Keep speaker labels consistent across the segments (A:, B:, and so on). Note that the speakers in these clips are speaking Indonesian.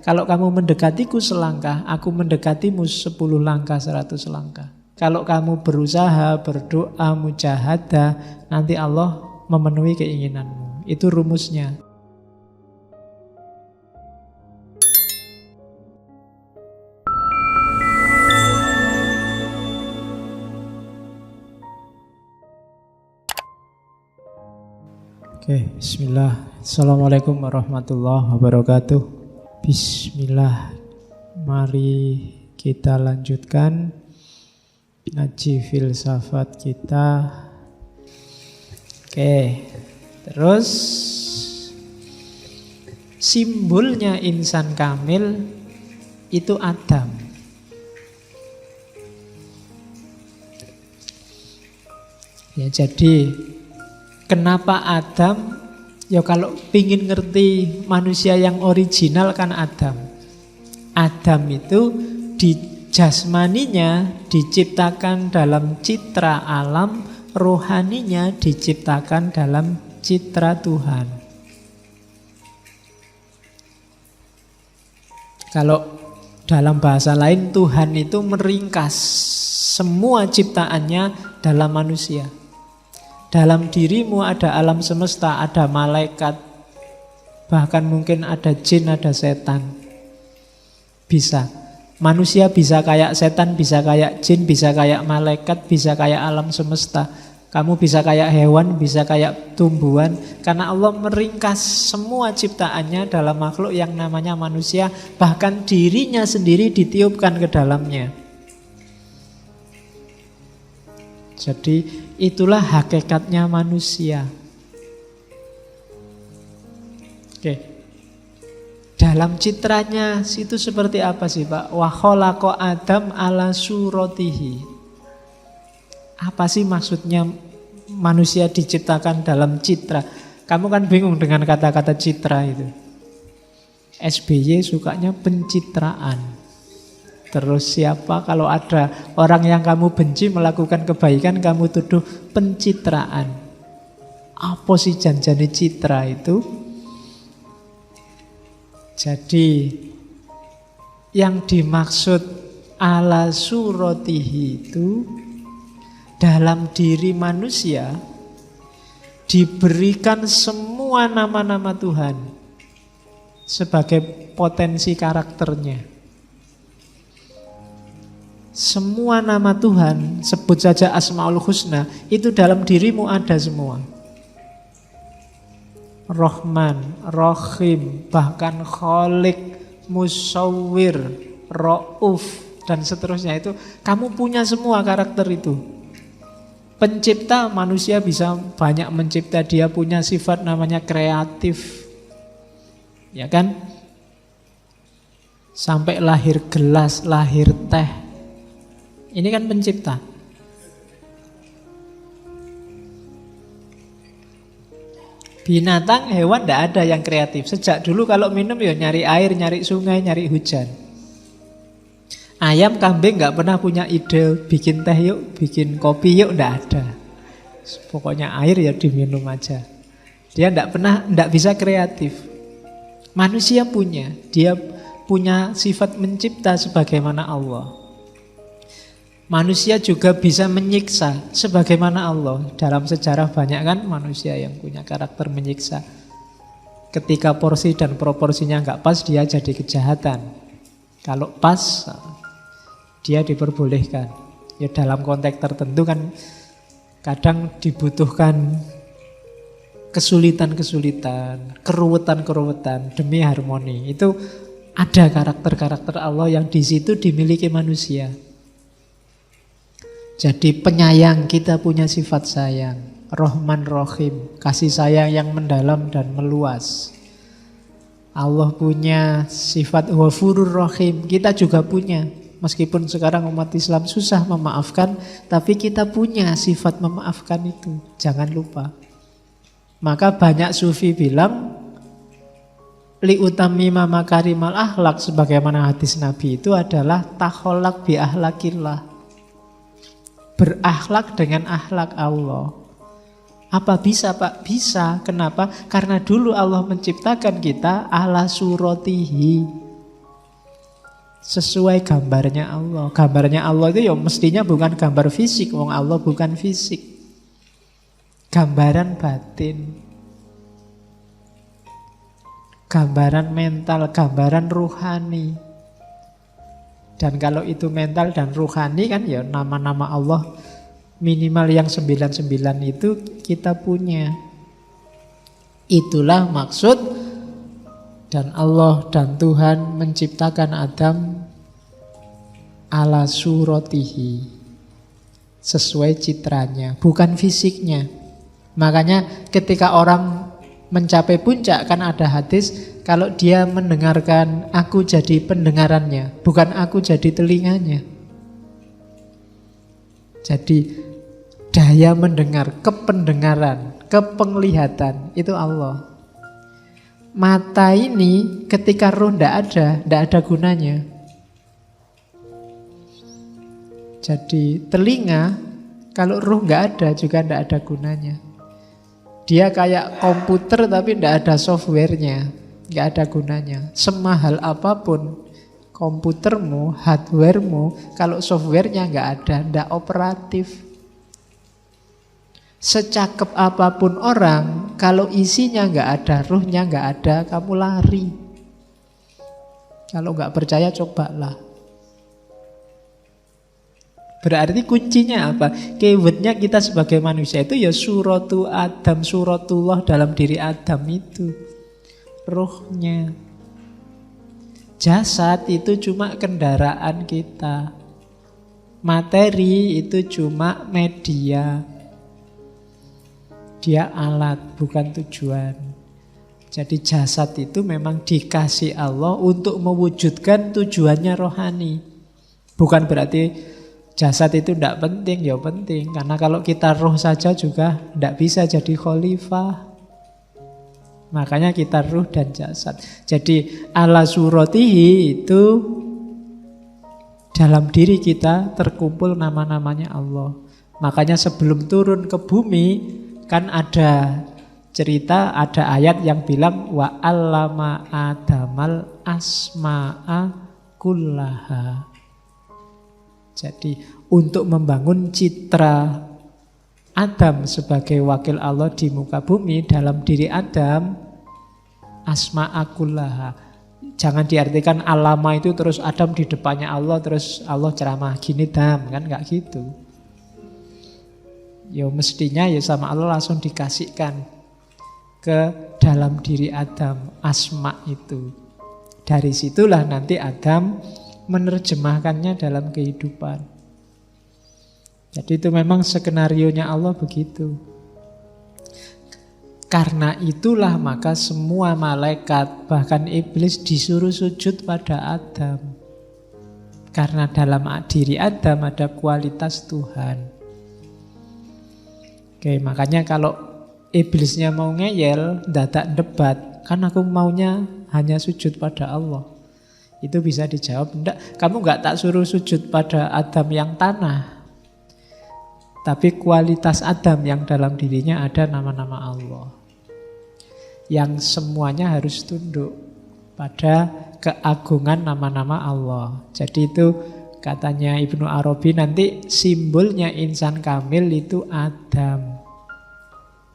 A: Kalau kamu mendekatiku selangkah, aku mendekatimu 10 langkah, 100 langkah. Kalau kamu berusaha, berdoa, mujahadah, nanti Allah memenuhi keinginanmu. Itu rumusnya. Oke, bismillah. Assalamualaikum warahmatullahi wabarakatuh. Bismillah. Mari kita lanjutkan ngaji filsafat kita. Oke, terus simbolnya insan kamil itu Adam. Ya, jadi kenapa Adam? Ya kalau pingin ngerti manusia yang original kan Adam. Adam itu di jasmaninya diciptakan dalam citra alam, rohaninya diciptakan dalam citra Tuhan. Kalau dalam bahasa lain, Tuhan itu meringkas semua ciptaannya dalam manusia. Dalam dirimu ada alam semesta, ada malaikat, bahkan mungkin ada jin, ada setan. Bisa. Manusia bisa kayak setan, bisa kayak jin, bisa kayak malaikat, bisa kayak alam semesta. Kamu bisa kayak hewan, bisa kayak tumbuhan. Karena Allah meringkas semua ciptaannya dalam makhluk yang namanya manusia. Bahkan dirinya sendiri ditiupkan ke dalamnya. Jadi itulah hakikatnya manusia. Oke. Dalam citranya itu seperti apa sih Pak? Wa khalaqa Adam ala suratihi. Apa sih maksudnya manusia diciptakan dalam citra? Kamu kan bingung dengan kata-kata citra itu. SBY sukanya pencitraan. Terus siapa kalau ada orang yang kamu benci melakukan kebaikan, kamu tuduh pencitraan. Apa sih janjane citra itu? Jadi yang dimaksud ala suratihi itu dalam diri manusia diberikan semua nama-nama Tuhan sebagai potensi karakternya. Semua nama Tuhan, sebut saja Asmaul Husna, itu dalam dirimu ada semua. Rahman, Rahim, bahkan Khalik, Musawwir, Ra'uf, dan seterusnya itu. Kamu punya semua karakter itu. Pencipta, manusia bisa banyak mencipta. Dia punya sifat namanya kreatif. Ya kan? Sampai lahir gelas, lahir teh. Ini kan pencipta. Binatang, hewan tidak ada yang kreatif. Sejak dulu kalau minum ya nyari air, nyari sungai, nyari hujan. Ayam, kambing nggak pernah punya ide bikin teh yuk, bikin kopi yuk, tidak ada. Pokoknya air ya diminum aja. Dia tidak bisa kreatif. Manusia punya, dia punya sifat mencipta sebagaimana Allah. Manusia juga bisa menyiksa sebagaimana Allah. Dalam sejarah banyak kan manusia yang punya karakter menyiksa. Ketika porsi dan proporsinya nggak pas, dia jadi kejahatan. Kalau pas, dia diperbolehkan. Ya dalam konteks tertentu kan kadang dibutuhkan kesulitan-kesulitan, keruwetan-keruwetan demi harmoni. Itu ada karakter-karakter Allah yang di situ dimiliki manusia. Jadi penyayang, kita punya sifat sayang. Rahman Rahim, kasih sayang yang mendalam dan meluas. Allah punya sifat Ghafurur Rahim, kita juga punya. Meskipun sekarang umat Islam susah memaafkan, tapi kita punya sifat memaafkan itu. Jangan lupa. Maka banyak sufi bilang li utamima makarimal akhlak, sebagaimana hadis Nabi itu adalah takholak bi akhlakillah. Berakhlak dengan akhlak Allah. Apa bisa Pak? Bisa. Kenapa? Karena dulu Allah menciptakan kita ala suratihi. sesuai gambarnya Allah. Gambarnya Allah itu ya mestinya bukan gambar fisik, wong Allah bukan fisik. Gambaran batin. Gambaran mental, gambaran ruhani. Dan kalau itu mental dan ruhani kan ya nama-nama Allah minimal yang 99 itu kita punya. Itulah maksud dan Allah dan Tuhan menciptakan Adam ala suratihi, sesuai citranya, bukan fisiknya. Makanya ketika orang mencapai puncak kan ada hadis, kalau dia mendengarkan, aku jadi pendengarannya, bukan aku jadi telinganya. Jadi daya mendengar, kependengaran, kepenglihatan itu Allah. Mata ini ketika roh tidak ada gunanya. Jadi telinga kalau roh nggak ada juga tidak ada gunanya. Dia kayak komputer tapi tidak ada softwarenya, nggak ada gunanya. Semahal apapun komputermu, hardwaremu, kalau softwarenya nggak ada, tidak operatif. Secakep apapun orang, kalau isinya nggak ada, ruhnya nggak ada, kamu lari. Kalau nggak percaya, cobalah. Berarti kuncinya apa? Keywordnya kita sebagai manusia itu ya suratu Adam, suratullah dalam diri Adam itu. Ruhnya. Jasad itu cuma kendaraan kita. Materi itu cuma media. Dia alat, bukan tujuan. Jadi jasad itu memang dikasih Allah untuk mewujudkan tujuannya rohani. Bukan berarti jasad itu tidak penting, ya penting. Karena kalau kita roh saja juga tidak bisa jadi khalifah. Makanya kita ruh dan jasad. Jadi ala suratihi itu dalam diri kita terkumpul nama-namanya Allah. Makanya sebelum turun ke bumi kan ada cerita, ada ayat yang bilang wa 'allama Adamal asma'a kullaha. Jadi untuk membangun citra Adam sebagai wakil Allah di muka bumi, dalam diri Adam asma'a kullaha. Jangan diartikan alama itu terus Adam di depannya Allah, terus Allah ceramah gini dam, kan nggak gitu. Ya mestinya ya sama Allah langsung dikasihkan ke dalam diri Adam asma itu. Dari situlah nanti Adam menerjemahkannya dalam kehidupan. Jadi itu memang skenarionya Allah begitu. Karena itulah maka semua malaikat bahkan iblis disuruh sujud pada Adam. Karena dalam diri Adam ada kualitas Tuhan. Oke, makanya kalau iblisnya mau ngeyel, dadak debat, kan aku maunya hanya sujud pada Allah. Itu bisa dijawab, enggak, kamu enggak tak suruh sujud pada Adam yang tanah. Tapi kualitas Adam yang dalam dirinya ada nama-nama Allah. Yang semuanya harus tunduk pada keagungan nama-nama Allah. Jadi itu katanya Ibnu Arabi nanti simbolnya insan kamil itu Adam.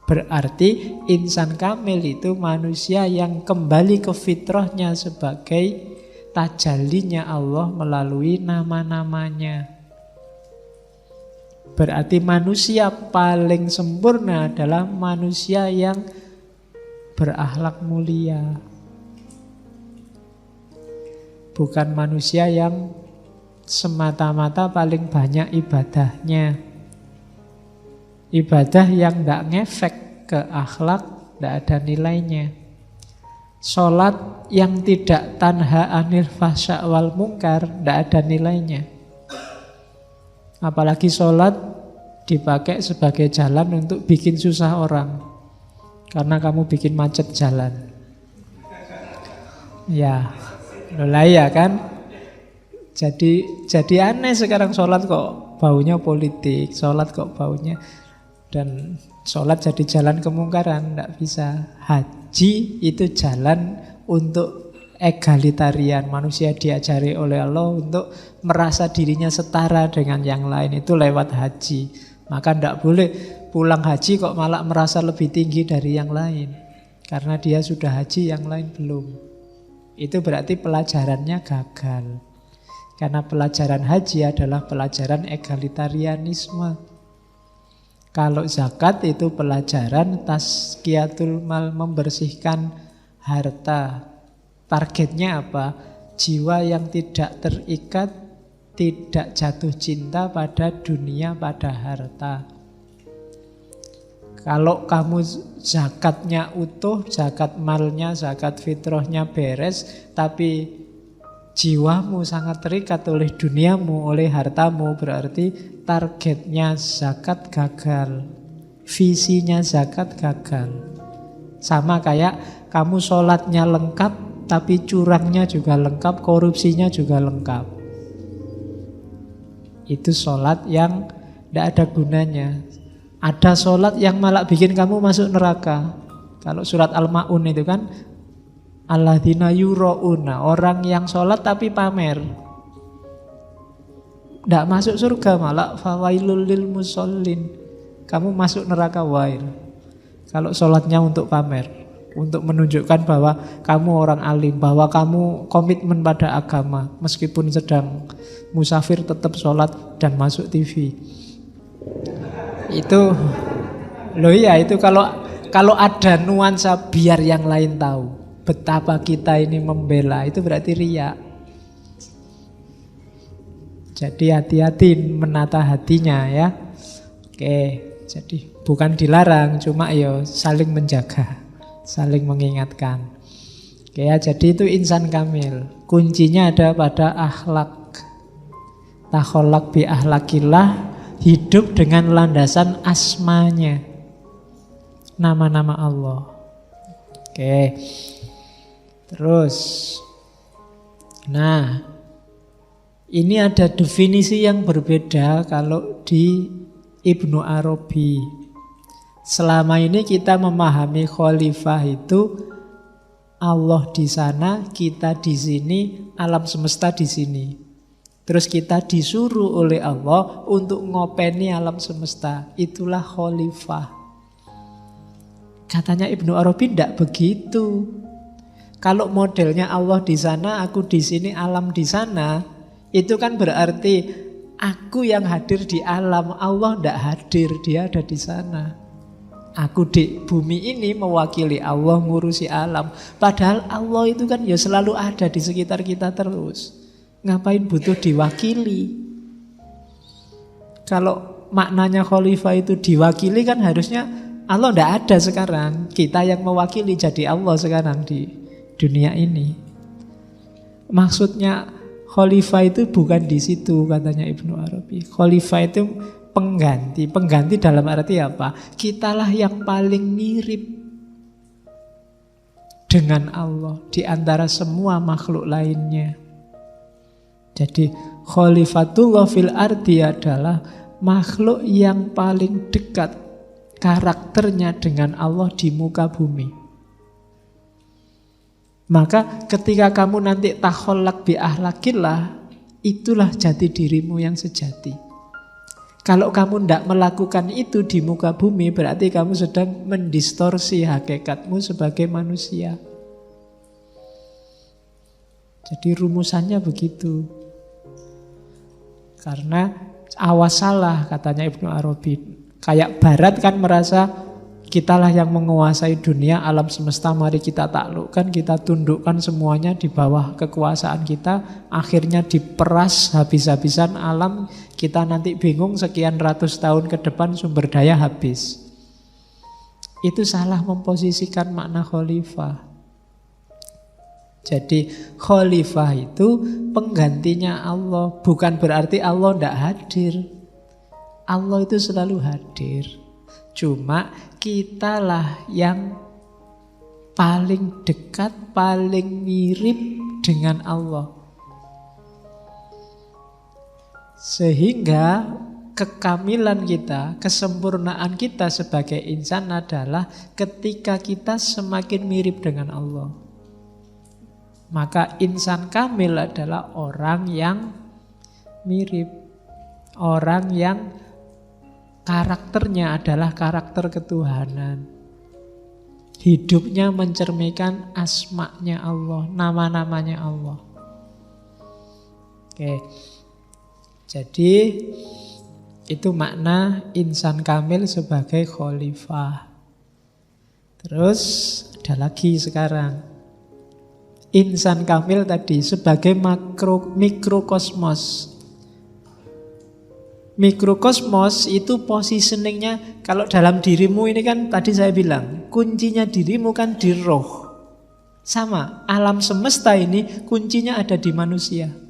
A: Berarti insan kamil itu manusia yang kembali ke fitrahnya sebagai tajallinya Allah melalui nama-namanya. Berarti manusia paling sempurna adalah manusia yang berakhlak mulia. Bukan manusia yang semata-mata paling banyak ibadahnya. Ibadah yang tidak ngefek ke akhlak, tidak ada nilainya. Sholat yang tidak tanha anil fahsya wal mungkar, tidak ada nilainya. Apalagi sholat dipakai sebagai jalan untuk bikin susah orang. Karena kamu bikin macet jalan. Ya, lah ya kan? Jadi aneh sekarang sholat kok baunya politik, sholat kok baunya, dan sholat jadi jalan kemungkaran, tidak bisa. Haji itu jalan untuk egalitarian. Manusia diajari oleh Allah untuk merasa dirinya setara dengan yang lain. Itu lewat haji. Maka tidak boleh pulang haji kok malah merasa lebih tinggi dari yang lain. Karena dia sudah haji, yang lain belum. Itu berarti pelajarannya gagal. Karena pelajaran haji adalah pelajaran egalitarianisme. Kalau zakat itu pelajaran tazkiyatul mal, membersihkan harta. Targetnya apa? Jiwa yang tidak terikat, tidak jatuh cinta pada dunia, pada harta. Kalau kamu zakatnya utuh, zakat malnya, zakat fitrahnya beres, tapi jiwamu sangat terikat oleh duniamu, oleh hartamu, berarti targetnya zakat gagal. Visinya zakat gagal. Sama kayak kamu sholatnya lengkap, tapi curangnya juga lengkap, korupsinya juga lengkap. Itu sholat yang tidak ada gunanya. Ada sholat yang malah bikin kamu masuk neraka. Kalau surat Al-Ma'un itu kan, alladzina yura'una, orang yang sholat tapi pamer, tidak masuk surga, malah fawailul lil musallin, kamu masuk neraka wair. Kalau sholatnya untuk pamer, untuk menunjukkan bahwa kamu orang alim, bahwa kamu komitmen pada agama, meskipun sedang musafir tetap sholat dan masuk TV. Itu loh ya, itu kalau ada nuansa biar yang lain tahu betapa kita ini membela, itu berarti riya. Jadi hati-hati menata hatinya ya. Oke, jadi bukan dilarang, cuma ya saling menjaga, saling mengingatkan. Oke ya, jadi itu insan kamil. Kuncinya ada pada akhlak. Takholak bi akhlakillah, hidup dengan landasan asmanya, nama-nama Allah. Oke. Terus, nah, ini ada definisi yang berbeda kalau di Ibnu Arabi. Selama ini kita memahami khalifah itu Allah di sana, kita di sini, alam semesta di sini. Terus kita disuruh oleh Allah untuk ngopeni alam semesta. Itulah khalifah. Katanya Ibnu Arabi tidak begitu. Kalau modelnya Allah di sana, aku di sini, alam di sana, itu kan berarti aku yang hadir di alam, Allah tidak hadir, dia ada di sana. Aku di bumi ini mewakili Allah, ngurusi alam. Padahal Allah itu kan ya selalu ada di sekitar kita terus. Ngapain butuh diwakili? Kalau maknanya khalifah itu diwakili, kan harusnya Allah tidak ada sekarang. Kita yang mewakili jadi Allah sekarang di dunia ini. Maksudnya khalifah itu bukan di situ, katanya Ibnu Arabi. Khalifah itu pengganti. Pengganti dalam arti apa? Kitalah yang paling mirip dengan Allah di antara semua makhluk lainnya. Jadi khalifatullah fil ardi adalah makhluk yang paling dekat karakternya dengan Allah di muka bumi. Maka ketika kamu nanti takholak bi ahlakillah, itulah jati dirimu yang sejati. Kalau kamu tidak melakukan itu di muka bumi, berarti kamu sedang mendistorsi hakikatmu sebagai manusia. Jadi rumusannya begitu. Karena awas salah, katanya Ibnu Arabi. Kayak Barat kan merasa kitalah yang menguasai dunia, alam semesta, mari kita taklukkan, kita tundukkan semuanya di bawah kekuasaan kita. Akhirnya diperas habis-habisan alam, kita nanti bingung sekian ratus tahun ke depan sumber daya habis. Itu salah memposisikan makna khalifah. Jadi khalifah itu penggantinya Allah. Bukan berarti Allah tidak hadir. Allah itu selalu hadir. Cuma kitalah yang paling dekat, paling mirip dengan Allah. Sehingga kekamilan kita, kesempurnaan kita sebagai insan adalah ketika kita semakin mirip dengan Allah. Maka insan kamil adalah orang yang mirip, orang yang karakternya adalah karakter ketuhanan. Hidupnya mencerminkan asma-Nya Allah, nama-namanya Allah. Oke. Jadi itu makna insan kamil sebagai khalifah. Terus ada lagi sekarang. Insan kamil tadi sebagai mikrokosmos. Mikrokosmos itu positioningnya, kalau dalam dirimu ini kan tadi saya bilang, kuncinya dirimu kan di roh. Sama, alam semesta ini kuncinya ada di manusia.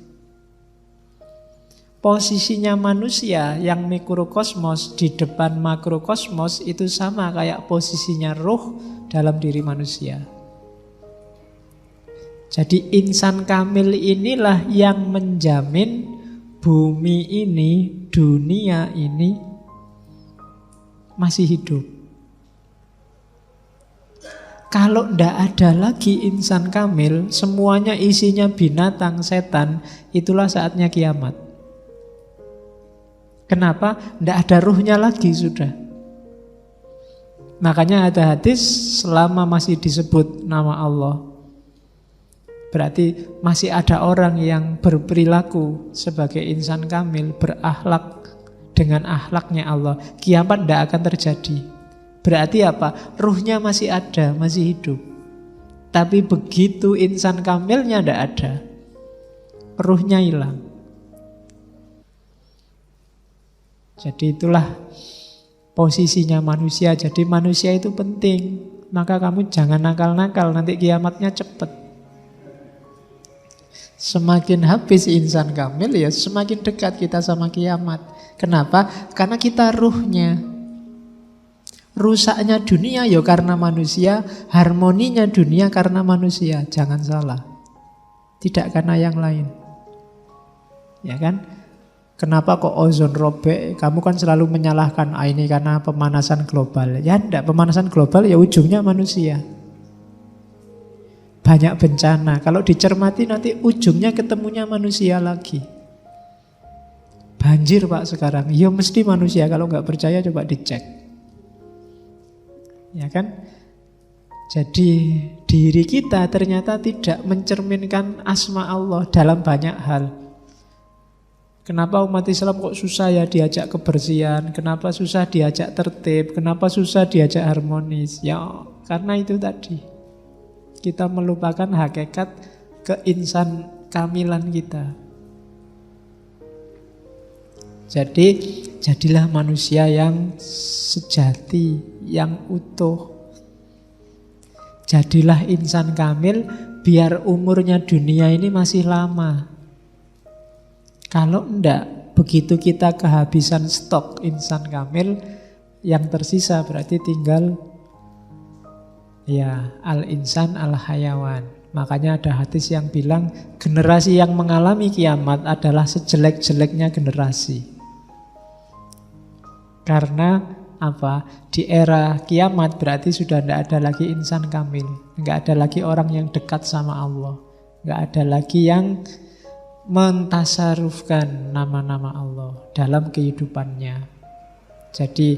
A: Posisinya manusia yang mikrokosmos di depan makrokosmos itu sama kayak posisinya roh dalam diri manusia. Jadi insan kamil inilah yang menjamin bumi ini, dunia ini masih hidup. Kalau tidak ada lagi insan kamil, semuanya isinya binatang, setan, itulah saatnya kiamat. Kenapa? Tidak ada ruhnya lagi sudah. Makanya ada hadis, selama masih disebut nama Allah, berarti masih ada orang yang berperilaku sebagai insan kamil, berakhlak dengan akhlaknya Allah. Kiamat tidak akan terjadi. Berarti apa? Ruhnya masih ada, masih hidup. Tapi begitu insan kamilnya tidak ada, ruhnya hilang. Jadi itulah posisinya manusia. Jadi manusia itu penting. Maka kamu jangan nakal-nakal, nanti kiamatnya cepat. Semakin habis insan kamil ya semakin dekat kita sama kiamat. Kenapa? Karena kita ruhnya. Rusaknya dunia ya karena manusia, harmoninya dunia karena manusia. Jangan salah. Tidak karena yang lain. Ya kan? Kenapa kok ozon robek? Kamu kan selalu menyalahkan ini karena pemanasan global. Ya enggak, pemanasan global ya ujungnya manusia. Banyak bencana. Kalau dicermati nanti ujungnya ketemunya manusia lagi. Banjir Pak sekarang. Ya mesti manusia. Kalau nggak percaya coba dicek. Ya kan? Jadi diri kita ternyata tidak mencerminkan asma Allah dalam banyak hal. Kenapa umat Islam kok susah ya diajak kebersihan? Kenapa susah diajak tertib? Kenapa susah diajak harmonis? Ya karena itu tadi. Kita melupakan hakikat keinsan kamilan kita. Jadi jadilah manusia yang sejati, yang utuh. Jadilah insan kamil biar umurnya dunia ini masih lama. Kalau enggak, begitu kita kehabisan stok insan kamil, yang tersisa berarti tinggal ya al-insan al-hayawan. Makanya ada hadis yang bilang generasi yang mengalami kiamat adalah sejelek-jeleknya generasi. Karena apa? Di era kiamat berarti sudah tidak ada lagi insan kamil. Enggak ada lagi orang yang dekat sama Allah. Enggak ada lagi yang mentasarufkan nama-nama Allah dalam kehidupannya. Jadi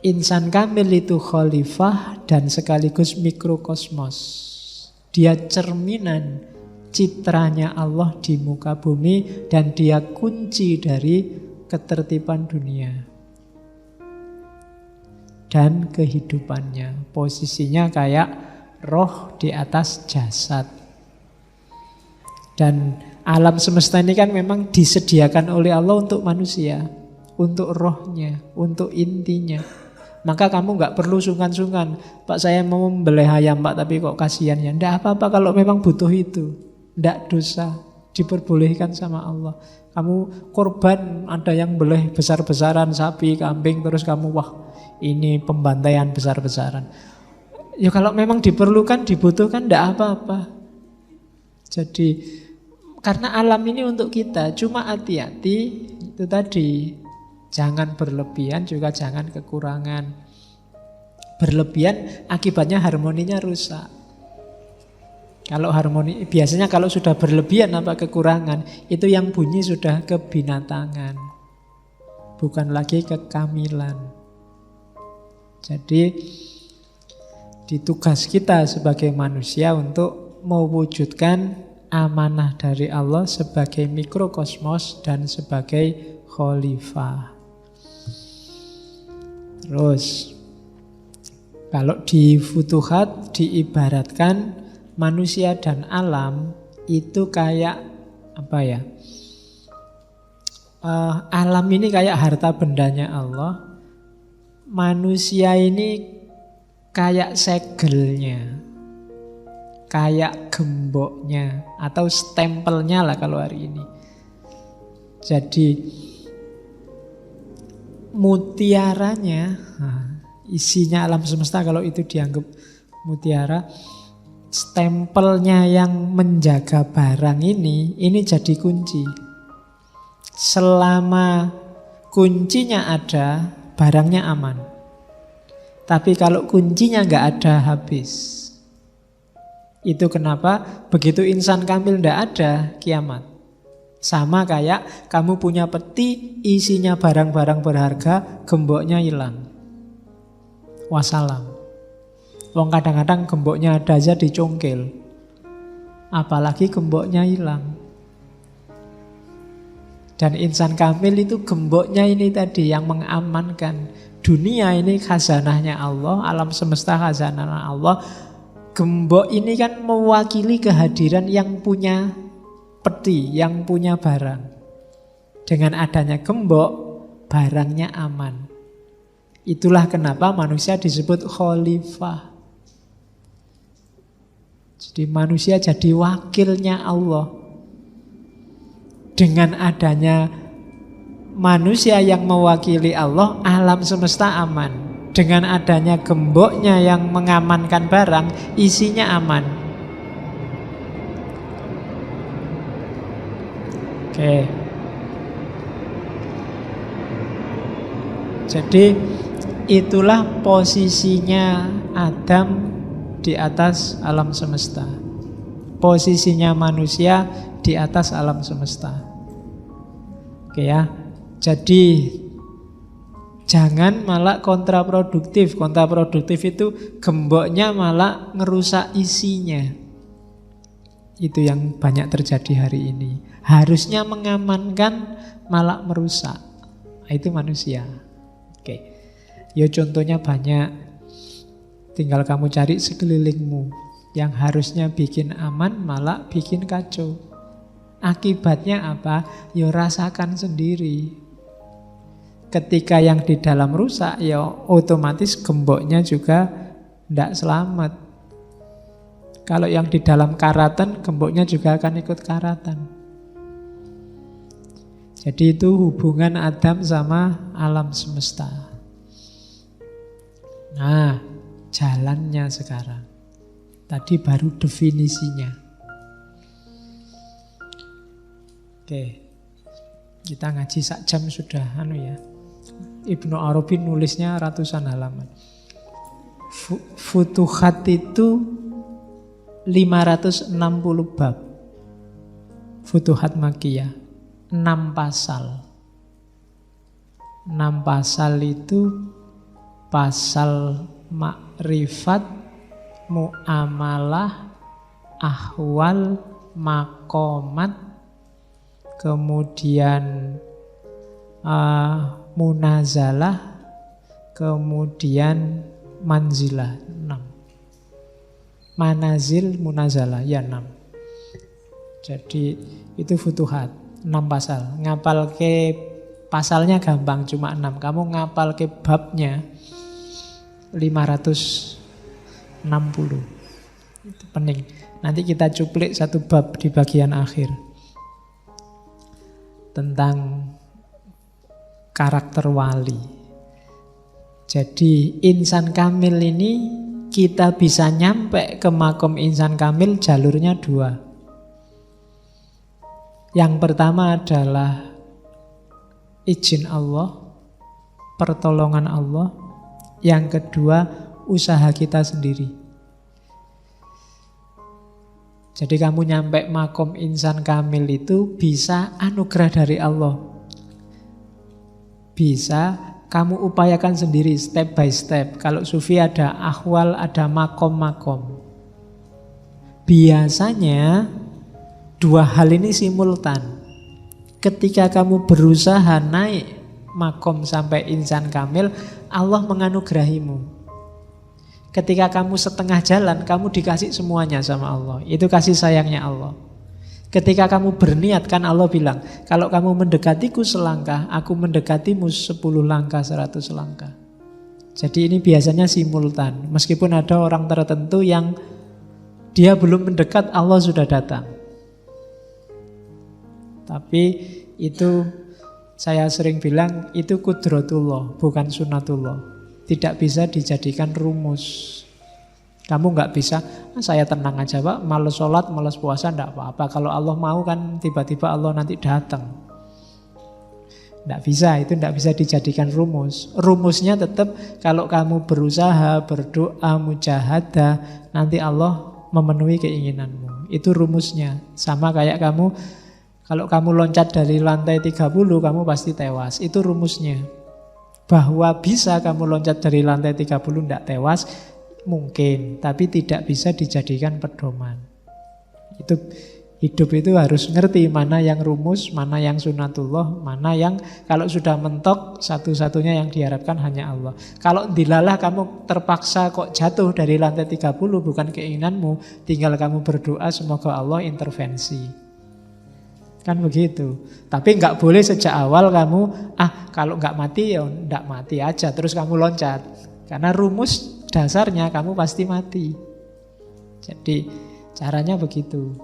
A: insan kamil itu khalifah dan sekaligus mikrokosmos. Dia cerminan citranya Allah di muka bumi dan dia kunci dari ketertiban dunia dan kehidupannya. Posisinya kayak roh di atas jasad. Dan alam semesta ini kan memang disediakan oleh Allah untuk manusia, untuk rohnya, untuk intinya. Maka kamu nggak perlu sungkan-sungkan. Pak saya mau membelih ayam Pak, tapi kok kasihan ya. Nggak apa-apa kalau memang butuh itu. Nggak dosa, diperbolehkan sama Allah. Kamu korban, ada yang beleh besar-besaran sapi, kambing, terus kamu wah ini pembantaian besar-besaran. Ya kalau memang diperlukan, dibutuhkan, nggak apa-apa. Jadi karena alam ini untuk kita, cuma hati-hati itu tadi, jangan berlebihan juga jangan kekurangan. Berlebihan akibatnya harmoninya rusak. Kalau harmoni, biasanya kalau sudah berlebihan apa kekurangan, itu yang bunyi sudah kebinatangan, bukan lagi kekamilan. Jadi di tugas kita sebagai manusia untuk mewujudkan amanah dari Allah sebagai mikrokosmos dan sebagai khalifah. Terus kalau di Futuhat diibaratkan manusia dan alam itu kayak apa ya? Alam ini kayak harta bendanya Allah. Manusia ini kayak segelnya, kayak gemboknya atau stempelnya lah kalau hari ini. Jadi mutiaranya, isinya alam semesta kalau itu dianggap mutiara, stempelnya yang menjaga barang ini jadi kunci. Selama kuncinya ada, barangnya aman. Tapi kalau kuncinya nggak ada, habis. Itu kenapa begitu insan kamil nggak ada, kiamat. Sama kayak kamu punya peti, isinya barang-barang berharga, gemboknya hilang. Wassalam. Wong kadang-kadang gemboknya ada aja dicongkel. Apalagi gemboknya hilang. Dan insan kamil itu gemboknya ini tadi yang mengamankan. Dunia ini khazanahnya Allah, alam semesta khazanah Allah. Gembok ini kan mewakili kehadiran yang punya peti, yang punya barang. Dengan adanya gembok, barangnya aman. Itulah kenapa manusia disebut khalifah. Jadi manusia jadi wakilnya Allah. Dengan adanya manusia yang mewakili Allah, alam semesta aman. Dengan adanya gemboknya yang mengamankan barang, isinya aman. Oke. Jadi itulah posisinya Adam di atas alam semesta. Posisinya manusia di atas alam semesta. Oke ya. Jadi jangan malah kontraproduktif. Kontraproduktif itu gemboknya malah ngerusak isinya. Itu yang banyak terjadi hari ini. Harusnya mengamankan malah merusak. Itu manusia. Oke. Ya contohnya banyak. Tinggal kamu cari sekelilingmu. Yang harusnya bikin aman malah bikin kacau. Akibatnya apa? Ya rasakan sendiri. Ketika yang di dalam rusak, ya otomatis gemboknya juga tidak selamat. Kalau yang di dalam karatan, gemboknya juga akan ikut karatan. Jadi itu hubungan Adam sama alam semesta. Nah, jalannya sekarang. Tadi baru definisinya. Oke. Kita ngaji sak jam sudah ya. Ibnu Arabi nulisnya ratusan halaman. Futuhat itu 560 bab. Futuhat Makkiyah 6 pasal. 6 pasal itu pasal makrifat, muamalah, ahwal, makomat, kemudian munazalah, kemudian manzilah. 6 manazil, munazalah, ya 6. Jadi itu futuhat 6 pasal. Ngapal ke pasalnya gampang, cuma 6. Kamu ngapal ke babnya 560. Itu penting. Nanti kita cuplik satu bab di bagian akhir tentang karakter wali. Jadi insan kamil ini kita bisa nyampe ke makom insan kamil jalurnya 2. Yang pertama adalah izin Allah, pertolongan Allah. Yang kedua, usaha kita sendiri. Jadi kamu nyampe makom insan kamil itu bisa anugerah dari Allah. Bisa kamu upayakan sendiri step by step. Kalau sufi ada ahwal, ada makom-makom. Biasanya dua hal ini simultan. Ketika kamu berusaha naik makom sampai insan kamil, Allah menganugerahimu. Ketika kamu setengah jalan, kamu dikasih semuanya sama Allah. Itu kasih sayangnya Allah. Ketika kamu berniat, kan Allah bilang, kalau kamu mendekatiku selangkah, aku mendekatimu 10 langkah, 100 langkah. Jadi ini biasanya simultan. Meskipun ada orang tertentu yang dia belum mendekat, Allah sudah datang. Tapi itu saya sering bilang, itu kudratullah, bukan sunatullah. Tidak bisa dijadikan rumus. Kamu nggak bisa, saya tenang aja Pak, males sholat, males puasa, enggak apa-apa. Kalau Allah mau kan tiba-tiba Allah nanti datang. Enggak bisa, itu enggak bisa dijadikan rumus. Rumusnya tetap kalau kamu berusaha, berdoa, mujahadah, nanti Allah memenuhi keinginanmu. Itu rumusnya. Sama kayak kamu, kalau kamu loncat dari lantai 30, kamu pasti tewas. Itu rumusnya. Bahwa bisa kamu loncat dari lantai 30 tidak tewas, mungkin, tapi tidak bisa dijadikan pedoman. Itu hidup itu harus ngerti mana yang rumus, mana yang sunatullah, mana yang kalau sudah mentok satu-satunya yang diharapkan hanya Allah. Kalau dilalah kamu terpaksa kok jatuh dari lantai 30 bukan keinginanmu, tinggal kamu berdoa semoga Allah intervensi. Kan begitu. Tapi nggak boleh sejak awal kamu, kalau nggak mati ya nggak mati aja, terus kamu loncat. Karena rumus dasarnya kamu pasti mati. Jadi caranya begitu.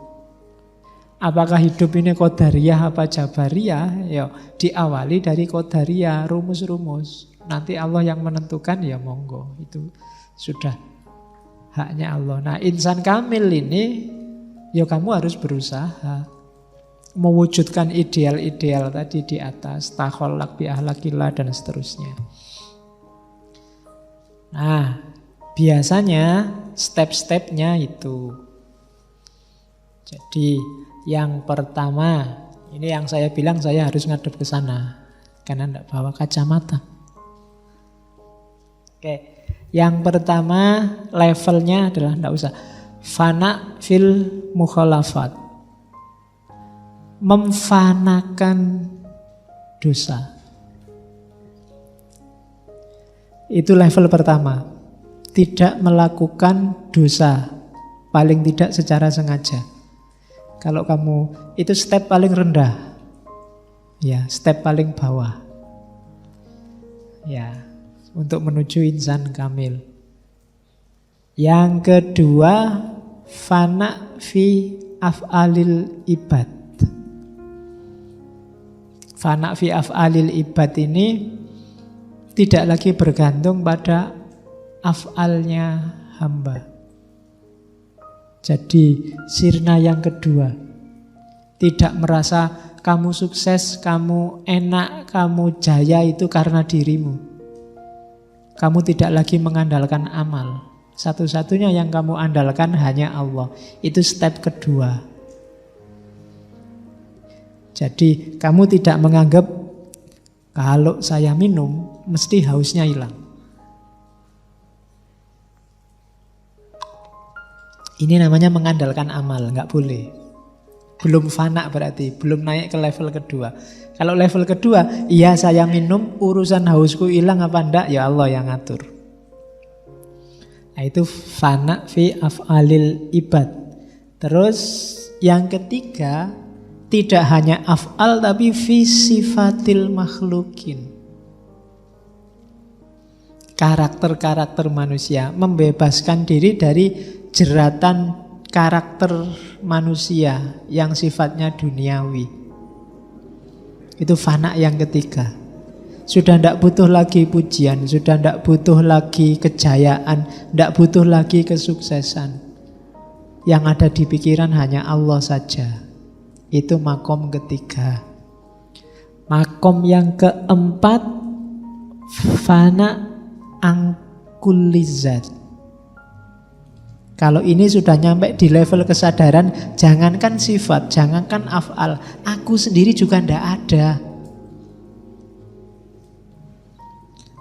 A: Apakah hidup ini qadariyah apa jabariyah? Ya diawali dari qadariyah, rumus-rumus. Nanti Allah yang menentukan, ya monggo. Itu sudah haknya Allah. Nah, insan kamil ini ya kamu harus berusaha mewujudkan ideal-ideal tadi di atas, takholak bi ahlakillah dan seterusnya. Nah, biasanya step-stepnya itu. Jadi yang pertama, ini yang saya bilang saya harus ngadep ke sana karena enggak bawa kacamata. Oke, yang pertama levelnya adalah enggak usah fana fil mukhalafat. Memfanakan dosa. Itu level pertama. Tidak melakukan dosa, paling tidak secara sengaja. Kalau kamu, itu step paling rendah. Ya, step paling bawah. Ya, untuk menuju insan kamil. Yang kedua, fana fi af'alil ibad. Fana fi af'alil ibad ini tidak lagi bergantung pada af'alnya hamba. Jadi sirna yang kedua, tidak merasa kamu sukses, kamu enak, kamu jaya itu karena dirimu. Kamu tidak lagi mengandalkan amal. Satu-satunya yang kamu andalkan hanya Allah. Itu step kedua. Jadi kamu tidak menganggap kalau saya minum mesti hausnya hilang. Ini namanya mengandalkan amal, nggak boleh. Belum fana berarti, belum naik ke level kedua. Kalau level kedua, iya saya minum, urusan hausku hilang apa enggak, ya Allah yang ngatur. Nah itu fana fi af'alil ibad. Terus yang ketiga, tidak hanya af'al tapi fi sifatil makhlukin. Karakter-karakter manusia, membebaskan diri dari jeratan karakter manusia yang sifatnya duniawi. Itu fana yang ketiga. Sudah tidak butuh lagi pujian, sudah tidak butuh lagi kejayaan, tidak butuh lagi kesuksesan. Yang ada di pikiran hanya Allah saja. Itu makom ketiga. Makom yang keempat, fana angkulizat. Kalau ini sudah nyampe di level kesadaran, jangankan sifat, jangankan af'al, aku sendiri juga ndak ada.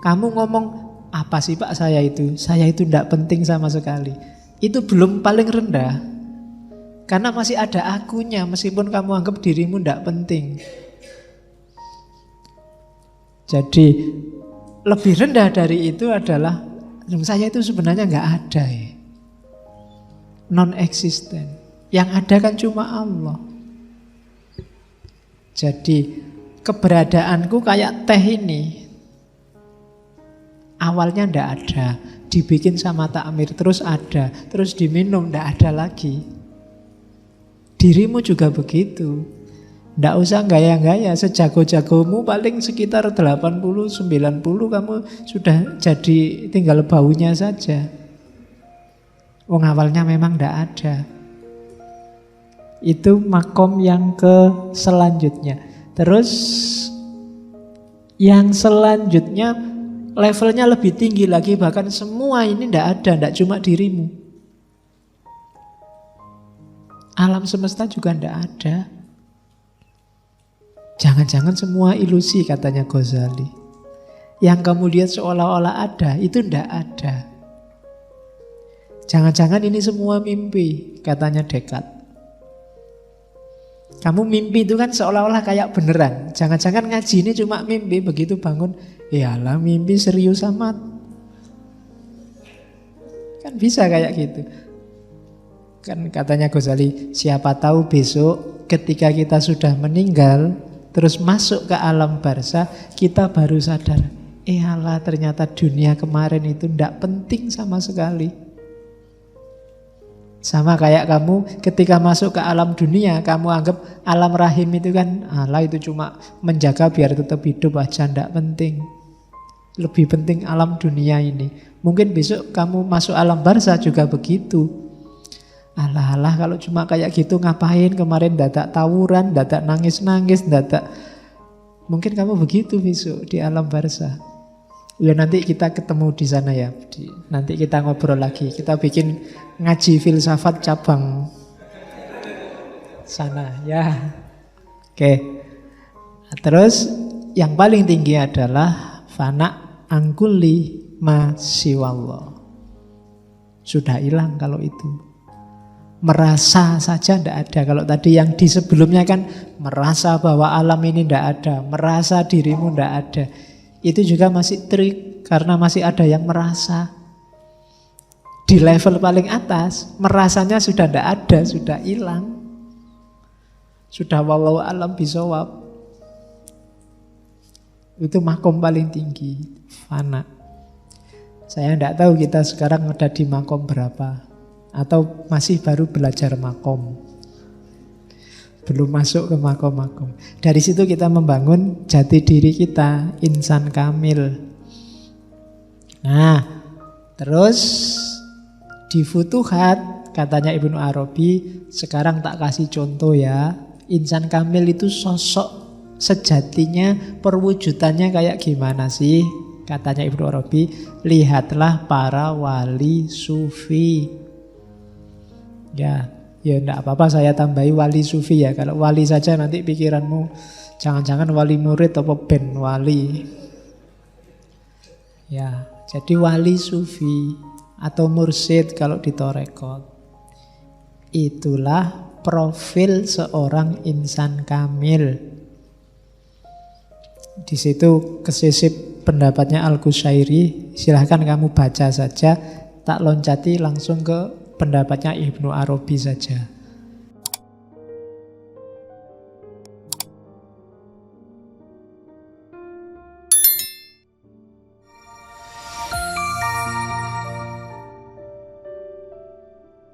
A: Kamu ngomong, apa sih Pak saya itu ndak penting sama sekali. Itu belum paling rendah. Karena masih ada akunya, meskipun kamu anggap dirimu ndak penting. Jadi lebih rendah dari itu adalah, saya itu sebenarnya nggak ada ya. Non-existent. Yang ada kan cuma Allah. Jadi keberadaanku kayak teh ini. Awalnya ndak ada, dibikin sama takmir terus ada, terus diminum ndak ada lagi. Dirimu juga begitu. Ndak usah gaya-gaya, sejago-jagomu paling sekitar 80-90 kamu sudah jadi tinggal baunya saja. Wong awalnya memang ndak ada. Itu makom yang ke selanjutnya. Terus yang selanjutnya levelnya lebih tinggi lagi, bahkan semua ini ndak ada, ndak cuma dirimu. Alam semesta juga ndak ada. Jangan-jangan semua ilusi, katanya Ghazali. Yang kamu lihat seolah-olah ada, itu ndak ada. Jangan-jangan ini semua mimpi, katanya Descartes. Kamu mimpi itu kan seolah-olah kayak beneran. Jangan-jangan ngaji ini cuma mimpi, begitu bangun, yalah mimpi serius amat. Kan bisa kayak gitu. Kan katanya Ghazali, siapa tahu besok ketika kita sudah meninggal, terus masuk ke alam barzah, kita baru sadar, alah ternyata dunia kemarin itu ndak penting sama sekali. Sama kayak kamu ketika masuk ke alam dunia, kamu anggap alam rahim itu kan, alah itu cuma menjaga biar tetap hidup aja, ndak penting. Lebih penting alam dunia ini. Mungkin besok kamu masuk alam barzah juga begitu. Alah kalau cuma kayak gitu ngapain kemarin dadak tawuran, dadak nangis-nangis, dadak. Mungkin kamu begitu besok di alam barzah. Ya nanti kita ketemu di sana ya. Nanti kita ngobrol lagi. Kita bikin ngaji filsafat cabang sana ya. Oke. Terus yang paling tinggi adalah fana angkuli ma siwallah. Sudah hilang kalau itu. Merasa saja tidak ada. Kalau tadi yang di sebelumnya kan merasa bahwa alam ini tidak ada, merasa dirimu tidak ada. Itu juga masih trik karena masih ada yang merasa. Di level paling atas merasanya sudah tidak ada, sudah hilang. Sudah wallahu alam bisawab. Itu makom paling tinggi, fana. Saya tidak tahu kita sekarang ada di makom berapa, atau masih baru belajar makom, belum masuk ke makom-makom. Dari situ kita membangun jati diri kita, insan kamil. Nah, terus di Futuhat katanya Ibnu Arabi, sekarang tak kasih contoh ya. Insan kamil itu sosok sejatinya, perwujudannya kayak gimana sih? Katanya Ibnu Arabi, lihatlah para wali sufi. Ya enggak apa-apa saya tambahi wali sufi ya. Kalau wali saja nanti pikiranmu jangan-jangan wali murid atau ben wali. Ya, jadi wali sufi atau mursyid kalau di Torekot. Itulah profil seorang insan kamil. Di situ kesisip pendapatnya Al-Qushairi. Silahkan kamu baca saja. Tak loncati langsung ke pendapatnya Ibnu Arabi saja.